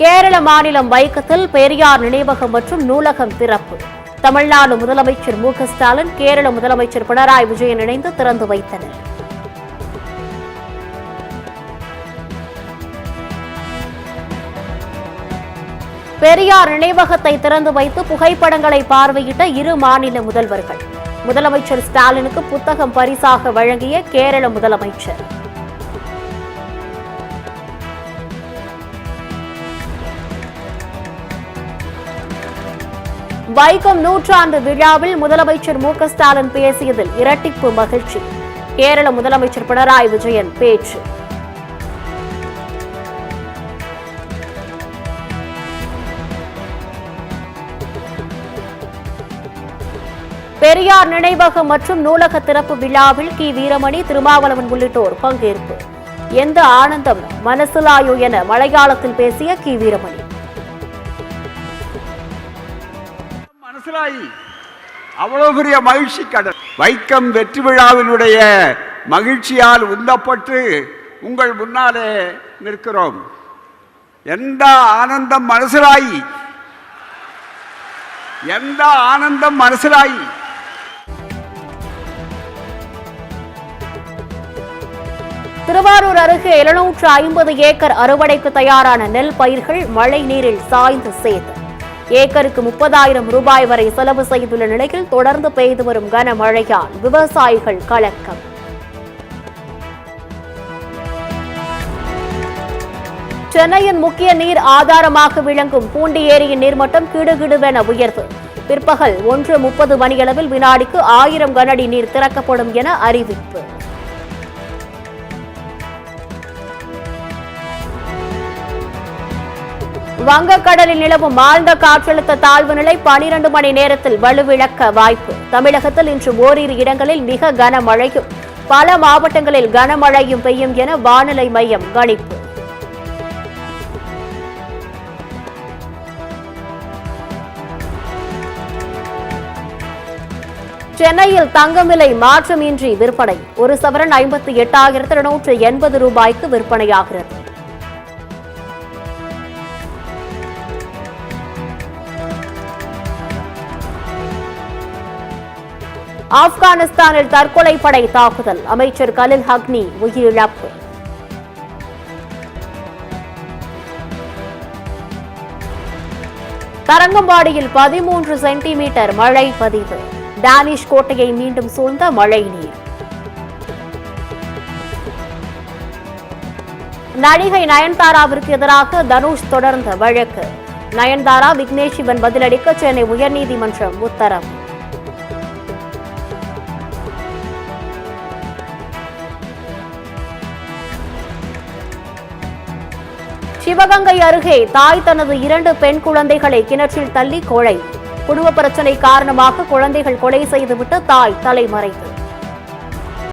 கேரள மாநிலம் வைக்கத்தில் பெரியார் நினைவகம் மற்றும் நூலகம் திறப்பு. தமிழ்நாடு முதலமைச்சர் மு.க.ஸ்டாலின், கேரள முதலமைச்சர் பினராயி விஜயன் இணைந்து திறந்து வைத்தனர். பெரியார் நினைவகத்தை திறந்து வைத்து புகைப்படங்களை பார்வையிட்ட இரு மாநில முதல்வர்கள். முதலமைச்சர் ஸ்டாலினுக்கு புத்தகம் பரிசாக வழங்கிய கேரள முதலமைச்சர். வைக்கம் நூற்றாண்டு விழாவில் முதலமைச்சர் மு.க.ஸ்டாலின் பேசியதில் இரட்டிப்பு மகிழ்ச்சி. கேரள முதலமைச்சர் பினராயி விஜயன் பேச்சு. பெரியார் நினைவகம் மற்றும் நூலக திறப்பு விழாவில் கி. வீரமணி, திருமாவளவன் உள்ளிட்டோர் பங்கேற்பு. எந்த ஆனந்தம் மனசிலாயோ என மலையாளத்தில் பேசிய கி. வீரமணி. அவ்வளவு பெரிய மகிழ்ச்சி கடல். வைக்கம் வெற்றி விழாவினுடைய மகிழ்ச்சியால் உந்தப்பட்டு உங்கள் முன்னாலே நிற்கிறோம். எந்த ஆனந்தம் மனசிலாயி, எந்த ஆனந்தம் மனசிலாயி. திருவாரூர் அருகே 750 ஏக்கர் அறுவடைக்கு தயாரான நெல் பயிர்கள் மழை நீரில் சாய்ந்து சேதம். ஏக்கருக்கு 30,000 ரூபாய் வரை செலவு செய்துள்ள நிலையில் தொடர்ந்து பெய்து வரும் கனமழையால் விவசாயிகள் கலக்கம். சென்னையின் முக்கிய நீர் ஆதாரமாக விளங்கும் பூண்டி ஏரியின் நீர்மட்டம் கிடுகிடுவென உயர்வு. பிற்பகல் 1:30 மணியளவில் வினாடிக்கு 1000 கனஅடி நீர் திறக்கப்படும் என அறிவிப்பு. வங்கக்கடலில் நிலவும் ஆழ்ந்த காற்றழுத்த தாழ்வு நிலை 12 மணி நேரத்தில் வலுவிழக்க வாய்ப்பு. தமிழகத்தில் இன்று ஓரிரு இடங்களில் மிக கனமழையும் பல மாவட்டங்களில் கனமழையும் பெய்யும் என வானிலை மையம் கணிப்பு. சென்னையில் தங்கம் விலை மாற்றமின்றி விற்பனை. ஒரு சவரன் 58,280 ரூபாய்க்கு விற்பனையாகிறது. ஆப்கானிஸ்தானில் தற்கொலை படை தாக்குதல். அமைச்சர் கலில் ஹக்னி உயிரிழப்பு. தரங்கம்பாடியில் 13 சென்டிமீட்டர் மழை பதிவு. டானிஷ் கோட்டையை மீண்டும் சூழ்ந்த மழை நீர். நடிகை நயன்தாராவிற்கு எதிராக தனுஷ் தொடர்ந்த வழக்கு. நயன்தாரா, விக்னேஷ் சிவன் பதிலளிக்க சென்னை உயர்நீதிமன்றம் உத்தரவு. சிவகங்கை அருகே தாய் தனது 2 பெண் குழந்தைகளை கிணற்றில் தள்ளி கொலை. குடும்ப பிரச்சனை காரணமாக குழந்தைகள் கொலை செய்துவிட்டு தாய் தலைமறைவு.